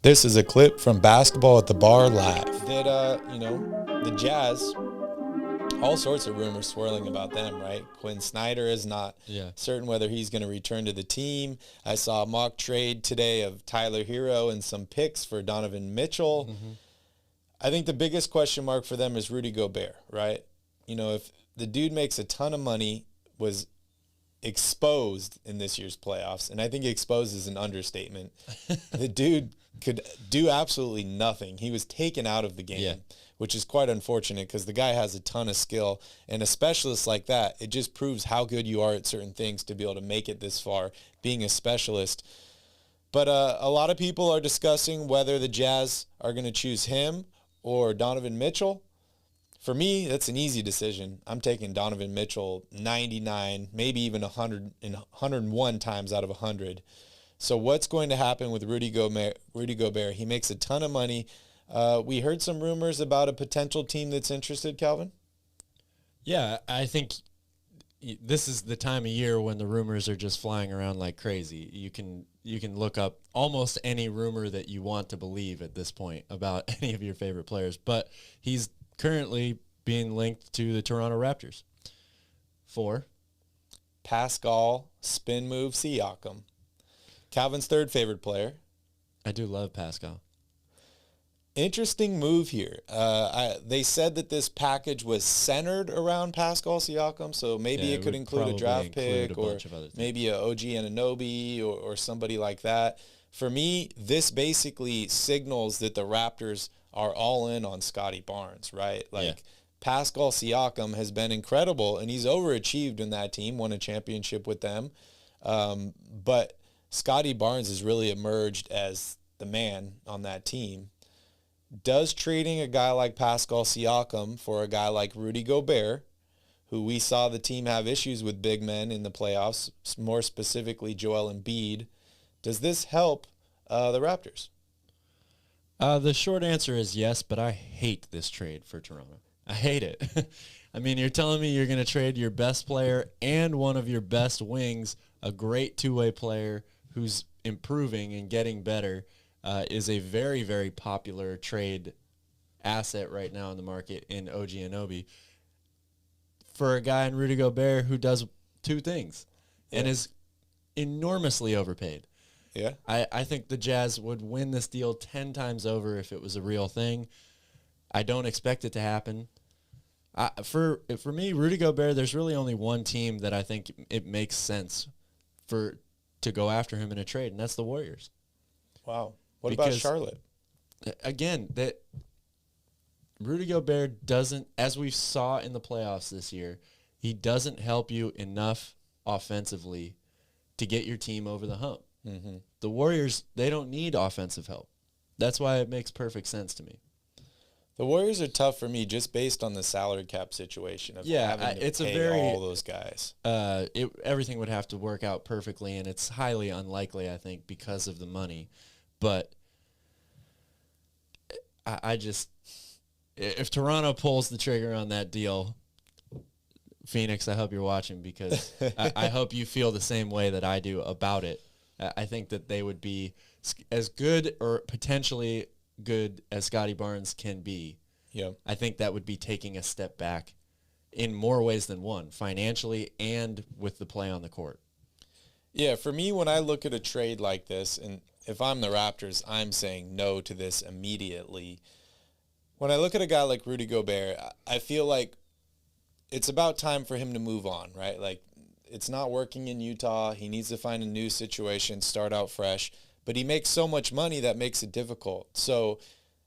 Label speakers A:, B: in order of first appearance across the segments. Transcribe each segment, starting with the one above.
A: This is a clip from Basketball at the Bar Live. That, the Jazz, all sorts of rumors swirling about them, right? Quinn Snyder is not certain whether he's going to return to the team. I saw a mock trade today of Tyler Hero and some picks for Donovan Mitchell. Mm-hmm. I think the biggest question mark for them is Rudy Gobert, right? You know, if the dude makes a ton of money, was exposed in this year's playoffs, and I think exposed is an understatement. The dude could do absolutely nothing. He was taken out of the game, which is quite unfortunate because the guy has a ton of skill, and a specialist like that, it just proves how good you are at certain things to be able to make it this far, being a specialist. But a lot of people are discussing whether the Jazz are going to choose him or Donovan Mitchell. For me, that's an easy decision. I'm taking Donovan Mitchell 99, maybe even 100 and 101 times out of 100. So what's going to happen with Rudy Gobert? He makes a ton of money. We heard some rumors about a potential team that's interested, Calvin.
B: Yeah, I think this is the time of year when the rumors are just flying around like crazy. You can look up almost any rumor that you want to believe at this point about any of your favorite players, but he's currently being linked to the Toronto Raptors for
A: Pascal spin move Siakam. Calvin's third favorite player.
B: I do love Pascal.
A: Interesting move here. They said that this package was centered around Pascal Siakam, so maybe it could include a draft pick or maybe a OG Anunoby or somebody like that. For me, this basically signals that the Raptors are all in on Scotty Barnes, right? Pascal Siakam has been incredible, and he's overachieved in that team, won a championship with them. But Scotty Barnes has really emerged as the man on that team. Does trading a guy like Pascal Siakam for a guy like Rudy Gobert, who we saw the team have issues with big men in the playoffs, more specifically Joel Embiid, does this help the Raptors?
B: The short answer is yes, but I hate this trade for Toronto. I hate it. I mean, you're telling me you're going to trade your best player and one of your best wings, a great two-way player who's improving and getting better, is a very, very popular trade asset right now in the market in OG Anunoby, for a guy in Rudy Gobert who does two things and is enormously overpaid.
A: Yeah,
B: I think the Jazz would win this deal 10 times over if it was a real thing. I don't expect it to happen. For me, Rudy Gobert, there's really only one team that I think it makes sense to go after him in a trade, and that's the Warriors.
A: Wow. What about Charlotte?
B: Again, that Rudy Gobert doesn't, as we saw in the playoffs this year, he doesn't help you enough offensively to get your team over the hump. Mm-hmm. The Warriors, they don't need offensive help. That's why it makes perfect sense to me.
A: The Warriors are tough for me just based on the salary cap situation of having to pay all those guys.
B: Everything would have to work out perfectly, and it's highly unlikely, I think, because of the money. But I just, if Toronto pulls the trigger on that deal, Phoenix, I hope you're watching, because I hope you feel the same way that I do about it. I think that they would be as good or potentially good as Scotty Barnes can be.
A: Yeah,
B: I think that would be taking a step back in more ways than one, financially and with the play on the court.
A: Yeah, for me, when I look at a trade like this, and if I'm the Raptors, I'm saying no to this immediately. When I look at a guy like Rudy Gobert, I feel like it's about time for him to move on, right? Like, it's not working in Utah. He needs to find a new situation, start out fresh. But he makes so much money that makes it difficult. So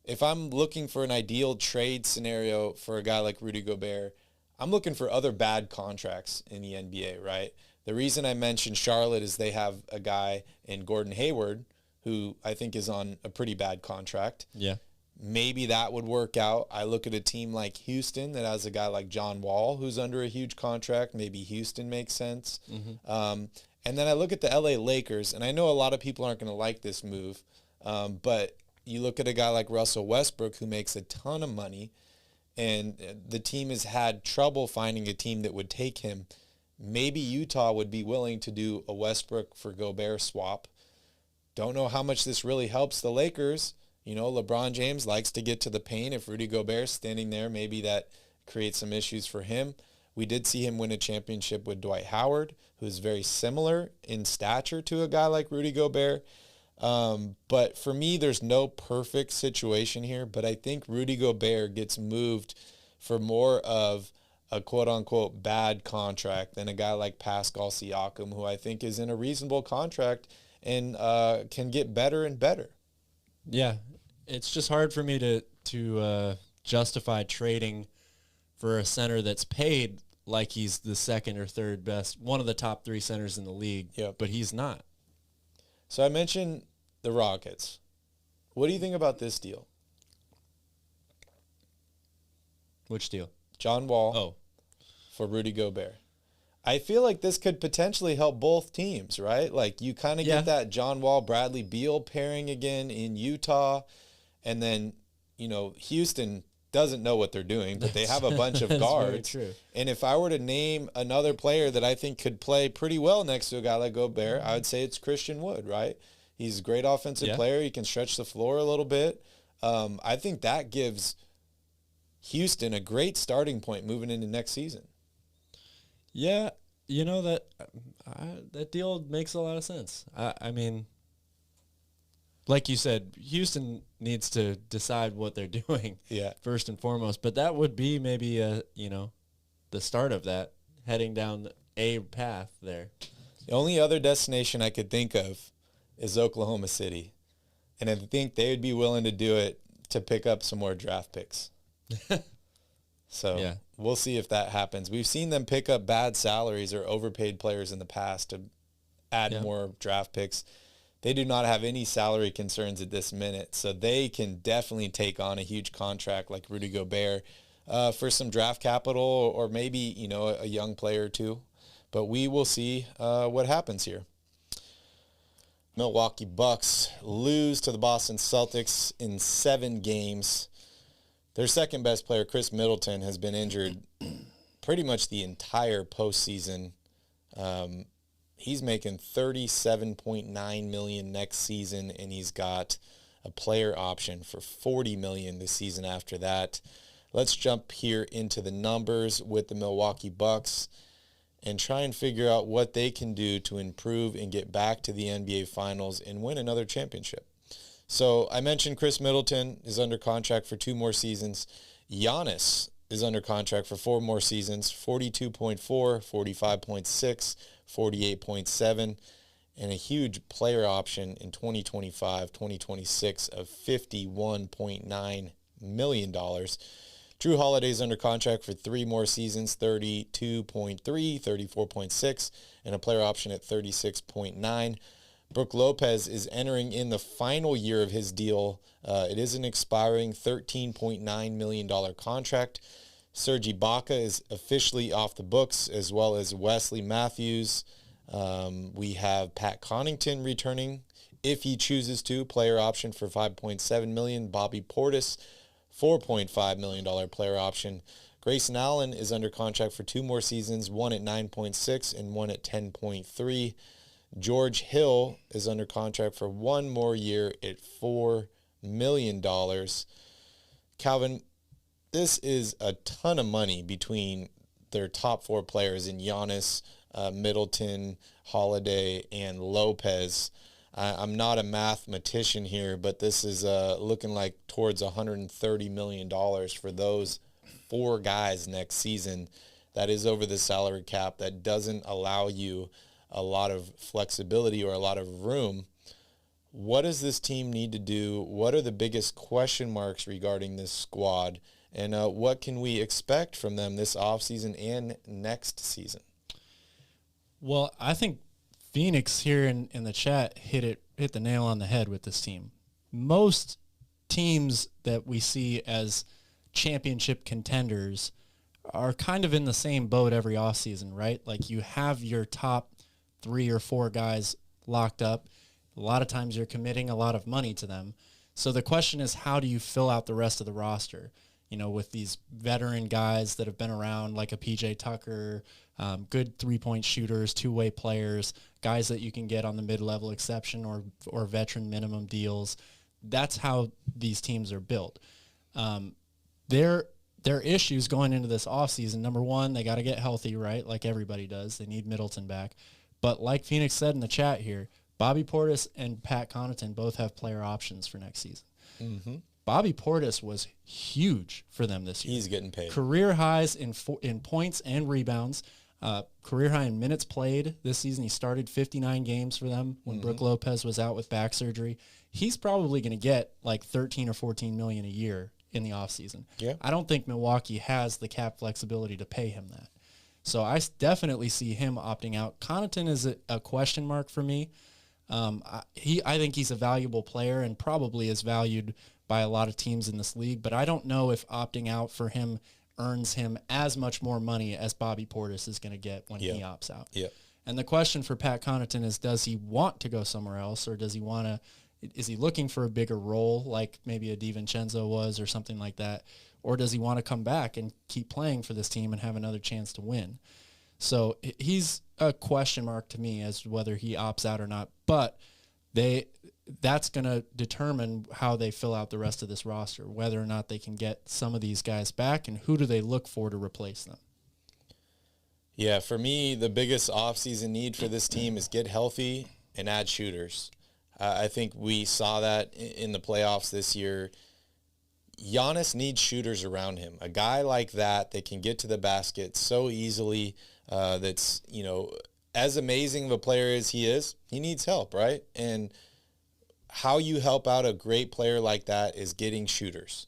A: if I'm looking for an ideal trade scenario for a guy like Rudy Gobert, I'm looking for other bad contracts in the NBA, right? The reason I mentioned Charlotte is they have a guy in Gordon Hayward who I think is on a pretty bad contract.
B: Yeah.
A: Maybe that would work out. I look at a team like Houston that has a guy like John Wall who's under a huge contract. Maybe Houston makes sense. Mm-hmm. And then I look at the LA Lakers, and I know a lot of people aren't going to like this move, but you look at a guy like Russell Westbrook who makes a ton of money, and the team has had trouble finding a team that would take him. Maybe Utah would be willing to do a Westbrook for Gobert swap. Don't know how much this really helps the Lakers. LeBron James likes to get to the paint. If Rudy Gobert's standing there, maybe that creates some issues for him. We did see him win a championship with Dwight Howard, who's very similar in stature to a guy like Rudy Gobert. But for me, there's no perfect situation here, but I think Rudy Gobert gets moved for more of a quote-unquote bad contract than a guy like Pascal Siakam, who I think is in a reasonable contract and can get better and better.
B: Yeah, it's just hard for me to justify trading for a center that's paid like he's the second or third best, one of the top 3 centers in the league, but he's not.
A: So I mentioned the Rockets. What do you think about this deal?
B: Which deal?
A: John Wall for Rudy Gobert. I feel like this could potentially help both teams, right? Like you kind of get that John Wall, Bradley Beal pairing again in Utah. And then, Houston doesn't know what they're doing, but they have a bunch of guards.
B: Very true.
A: And if I were to name another player that I think could play pretty well next to a guy like Gobert, I would say it's Christian Wood, right? He's a great offensive player. He can stretch the floor a little bit. I think that gives Houston a great starting point moving into next season.
B: Yeah, that deal makes a lot of sense. I mean, like you said, Houston needs to decide what they're doing first and foremost. But that would be maybe the start of that, heading down a path there.
A: The only other destination I could think of is Oklahoma City. And I think they would be willing to do it to pick up some more draft picks. So we'll see if that happens. We've seen them pick up bad salaries or overpaid players in the past to add more draft picks. They do not have any salary concerns at this minute, so they can definitely take on a huge contract like Rudy Gobert for some draft capital or maybe, a young player or two. But we will see what happens here. Milwaukee Bucks lose to the Boston Celtics in 7 games. Their second best player, Chris Middleton, has been injured pretty much the entire postseason. He's making $37.9 million next season, and he's got a player option for $40 million this season after that. Let's jump here into the numbers with the Milwaukee Bucks and try and figure out what they can do to improve and get back to the NBA Finals and win another championship. So I mentioned Chris Middleton is under contract for 2 more seasons. Giannis is under contract for 4 more seasons, 42.4, 45.6, 48.7, and a huge player option in 2025, 2026 of $51.9 million. Drew Holiday's under contract for 3 more seasons, 32.3, 34.6, and a player option at 36.9. Brook Lopez is entering in the final year of his deal. It is an expiring $13.9 million contract. Serge Ibaka is officially off the books, as well as Wesley Matthews. We have Pat Connaughton returning if he chooses to, player option for $5.7 million. Bobby Portis, $4.5 million player option. Grayson Allen is under contract for 2 more seasons, one at 9.6 and one at 10.3. George Hill is under contract for 1 more year at $4 million. Calvin, this is a ton of money between their top 4 players in Giannis, Middleton, Holiday, and Lopez. I'm not a mathematician here, but this is looking like towards $130 million for those 4 guys next season. That is over the salary cap. That doesn't allow you a lot of flexibility or a lot of room. What does this team need to do? What are the biggest question marks regarding this squad? And what can we expect from them this offseason and next season?
C: Well, I think Phoenix here in the chat hit the nail on the head with this team. Most teams that we see as championship contenders are kind of in the same boat every offseason, right? Like you have your top 3 or 4 guys locked up. A lot of times you're committing a lot of money to them. So the question is, how do you fill out the rest of the roster? with these veteran guys that have been around, like a PJ Tucker, good three-point shooters, two-way players, guys that you can get on the mid-level exception or veteran minimum deals. That's how these teams are built. Their issues going into this offseason, number one, they got to get healthy, right, like everybody does. They need Middleton back. But like Phoenix said in the chat here, Bobby Portis and Pat Connaughton both have player options for next season. Mm-hmm. Bobby Portis was huge for them this year.
A: He's getting paid.
C: Career highs in points and rebounds. Career high in minutes played this season. He started 59 games for them when Brook Lopez was out with back surgery. He's probably going to get like 13 or 14 million a year in the offseason.
A: Yeah.
C: I don't think Milwaukee has the cap flexibility to pay him that. So I definitely see him opting out. Connaughton is a question mark for me. I think he's a valuable player and probably is valued by a lot of teams in this league, but I don't know if opting out for him earns him as much more money as Bobby Portis is going to get when he opts out.
A: Yeah.
C: And the question for Pat Connaughton is, does he want to go somewhere else, or does he want to? Is he looking for a bigger role, like maybe a DiVincenzo was or something like that, or does he want to come back and keep playing for this team and have another chance to win? So he's a question mark to me as to whether he opts out or not. But that's going to determine how they fill out the rest of this roster, whether or not they can get some of these guys back, and who do they look for to replace them.
A: Yeah, for me, the biggest offseason need for this team is get healthy and add shooters. I think we saw that in the playoffs this year. Giannis needs shooters around him. A guy like that can get to the basket so easily, that's, as amazing of a player as he is, he needs help, right? And how you help out a great player like that is getting shooters.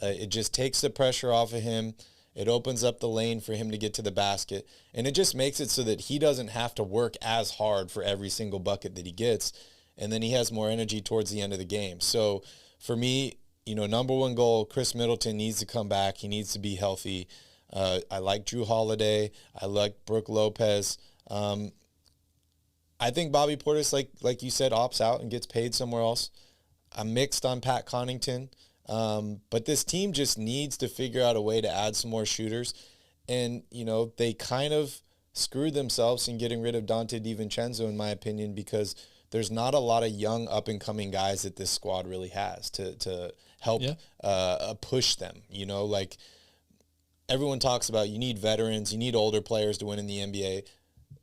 A: It just takes the pressure off of him. It opens up the lane for him to get to the basket. And it just makes it so that he doesn't have to work as hard for every single bucket that he gets. And then he has more energy towards the end of the game. So for me, number one goal, Chris Middleton needs to come back. He needs to be healthy. I like Drew Holiday. I like Brook Lopez. I think Bobby Portis, like you said, opts out and gets paid somewhere else. I'm mixed on Pat Connaughton. But this team just needs to figure out a way to add some more shooters. And, they kind of screwed themselves in getting rid of Dante DiVincenzo, in my opinion, because there's not a lot of young up-and-coming guys that this squad really has to help push them. Like everyone talks about, you need veterans, you need older players to win in the NBA.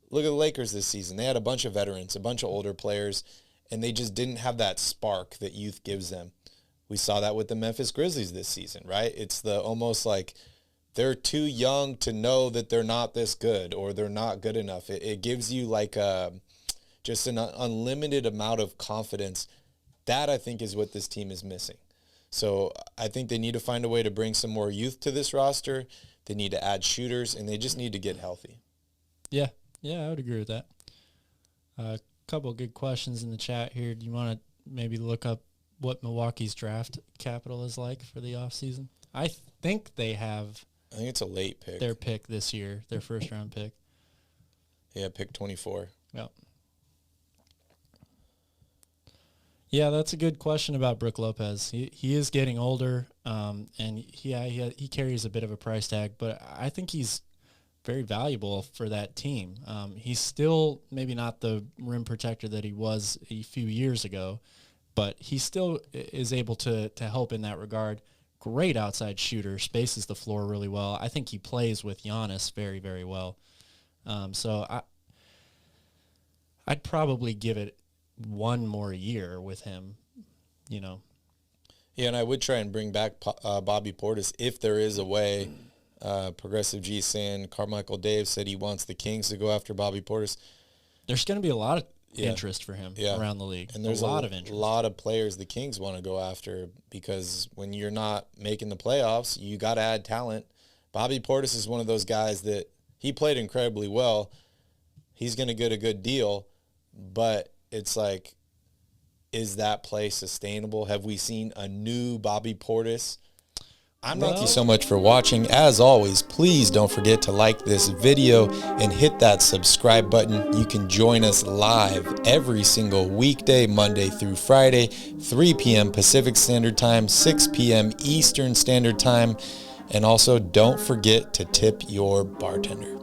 A: Look at the Lakers this season. They had a bunch of veterans, a bunch of older players, and they just didn't have that spark that youth gives them. We saw that with the Memphis Grizzlies this season, right? It's almost like they're too young to know that they're not this good or they're not good enough. It gives you like just an unlimited amount of confidence. That, I think, is what this team is missing. So I think they need to find a way to bring some more youth to this roster. They need to add shooters, and they just need to get healthy.
C: Yeah, I would agree with that. A couple of good questions in the chat here. Do you want to maybe look up what Milwaukee's draft capital is like for the offseason? I think
A: it's a late pick.
C: Their pick this year, their first-round pick.
A: Yeah, pick 24.
C: Yep. Yeah, that's a good question about Brook Lopez. He is getting older, and he carries a bit of a price tag, but I think he's very valuable for that team. He's still maybe not the rim protector that he was a few years ago, but he still is able to help in that regard. Great outside shooter, spaces the floor really well. I think he plays with Giannis very, very well. So I'd probably give it one more year with him, Yeah,
A: and I would try and bring back Bobby Portis if there is a way. Progressive G saying Carmichael Dave said he wants the Kings to go after Bobby Portis.
C: There's going to be a lot of interest for him around the league.
A: And there's a lot of interest. A lot of players the Kings want to go after because when you're not making the playoffs, you got to add talent. Bobby Portis is one of those guys that he played incredibly well. He's going to get a good deal, but it's like, is that play sustainable? Have we seen a new Bobby Portis? Thank you so much for watching. As always, please don't forget to like this video and hit that subscribe button. You can join us live every single weekday, Monday through Friday, 3 p.m. Pacific Standard Time, 6 p.m. Eastern Standard Time. And also, don't forget to tip your bartender.